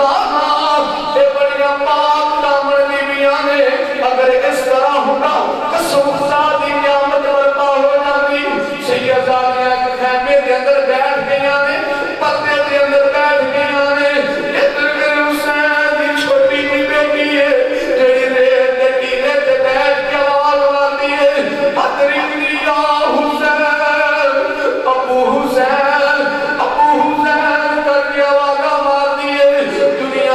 اللہ اے بڑیاں پاک دامن بیویاں نے اگر اس طرح ہونا قسم خدا دی قیامت برپا ہو جاتی سیدانیاں کے خیمے دے اندر بیٹھ گیا نے پردے دے اندر بیٹھ گیا نے ادھر میرے حسین دی چھوٹی کی بیٹی ہے جڑی ریت دے ٹیلے تے بیٹھ کے آواز مارتی ہے ادرکنی یا حسین ابو حسین کر کے آواز مارتی ہے دنیا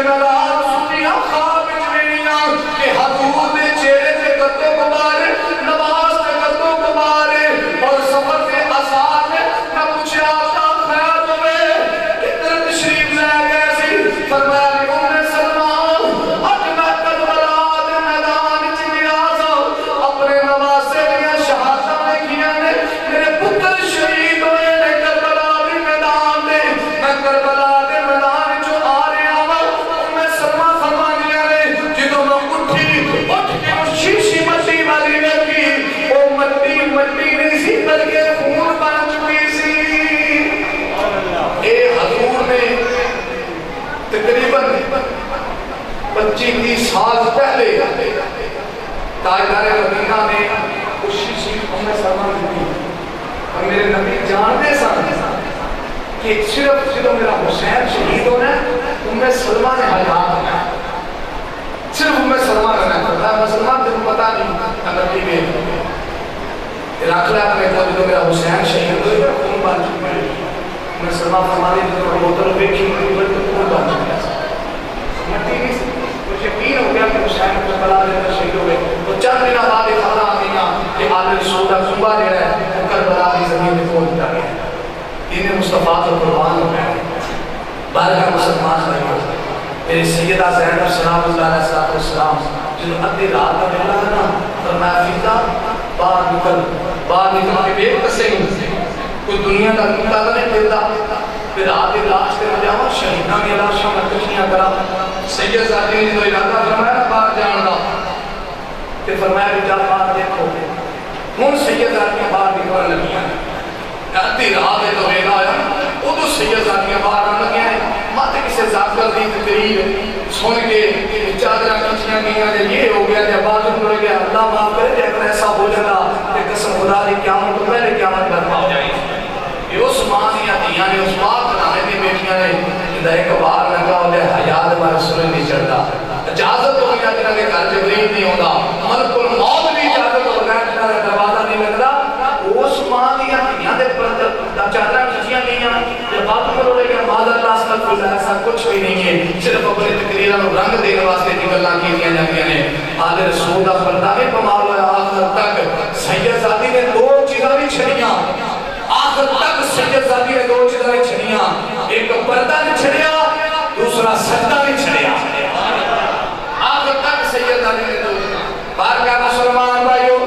نراز سنیاں خواب جویاں کہ حضور دے چہرے تے قدو کبارے نماز تے قدو کبارے اور سفر تے آسان نہ پوچھے آتا خیال ہوئے کتنے تشریف لے گئے سی فرمایا کہ ام سلمہ اج میں کربلا دے میدان وچ گیا سا اپنے نواسے دیاں شہادتاں لکھیاں نے میرے پتر شہید ہوئے نے کربلا دے میدان تے میں کربلا دے میدان جو آ رہا ہوں ام سلمہ فرمانیاں نے جدوں میں اٹھی اٹھ کے وہ شیشی مٹی والی ویکھی وہ مٹی نہیں سی بلکہ خون بن چکی سی اے حضور نے تقریباً 25-30 سال پہلے تاجدار مدینہ نے اس شیشی ام سلمہ دی اور میرے نبی جانتے سن کہ صرف جدوں میرا حسین شہید ہونا ہے ام سلمہ نے حیات ہونا ہے صرف ام سلمہ نے فرمایا مسلمان تجھے پتہ نہیں نبی میں رکھ لیا اپنے کو جدوں میرا حسین شہید ہوئے خون بن چکا ہے ام سلمہ فرماتی جدوں بوتل دیکھی خون بن چکا ہے مٹی نہیں مجھے یقین ہو گیا کہ حسین کربلا میں شہید ہو گئے تو چند دن بعد یہ خبر آ گئی کہ آل رسول کا کنبہ جو ہے وہ کربلا کی زمین میں کھود دیا گیا دین مصطفیٰ تو قربان ہو گیا بارگاہ مسلمان بھائیوں میری سیدہ زینب سلام اللہ علیہ السلام جنہوں ادھی رات کا ملا ہے نا فرمایا فیتا باہر نکل کے بیک کسے ہوں کوئی دنیا کا کتا نہیں پھرتا پھر آدھی لاش کے مجاؤں شہیدہ کی لاشوں میں کشیاں کرا سید ذاتی نے جو ارادہ فرمایا باہر جان دا کہ فرمایا بیٹا باہر دیکھو ہون سید ذاتی باہر نکلنے لگیاں ادھی رات ہے تو ویلا آیا وہ تو سید ذاتی باہر نہ لگیاں ہیں ماتے کسے ذاکر دی تقریر سن کے چادرہ کچھیاں گئیاں جب یہ ہو گیا جب بازم رہ گیا اللہ معاف کرے جب اگر ایسا ہو جانا کہ قسم خدا دی قیامت تو پہلے قیامت برپا ہو جائے یہ اس ماں دیا دیاں نے اس بات بنانے دی بیٹیاں نے جدہ ایک بار لگا ہو لے حیات ہمارے سنے نہیں چڑھتا اجازت ہو گیا جنہ کے گھر جبریل نہیں ہوتا ملک الموت بھی اجازت ہو گیا جنہ کا دروازہ نہیں لگتا اس ماں دیا دیاں دے پر چادرہ کچھیاں گئیاں جب بات میں رو لے گیا ماذا اللہ صلی اللہ ایسا کچھ بھی نہیں ہے صرف اپنے تقریرہ میں رنگ دینے واسطے نکلنا کی دیا جاندیاں نے آل رسول دا پردہ میں کمال ہوا آخر تک سید زادی نے دو چیزاں بھی چھڑیاں آخر تک سید زادی نے دو چیزاں بھی چھڑیاں ایک پردہ نے چھڑیا دوسرا سجدہ نے چھڑیا آخر تک سید زادی نے دو چیزاں بارگاہ مسلمان بھائیو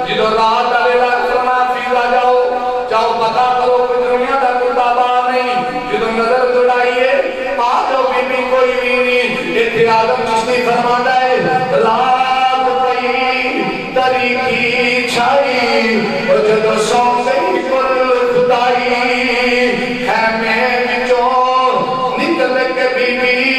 جدو رات کا ویلا فرما فیضا جاؤ پتا کرو کہ دنیا دا کتا بار نہیں جدو نظر دوڑائیے آدھو بی بی کوئی بھی نہیں اتھے آدم چشتی فرماتا ہے لاکھ پئی طریقی چھائی اور جدو سو گئی کل خدائی خیمے بچوں نکل کے بی بی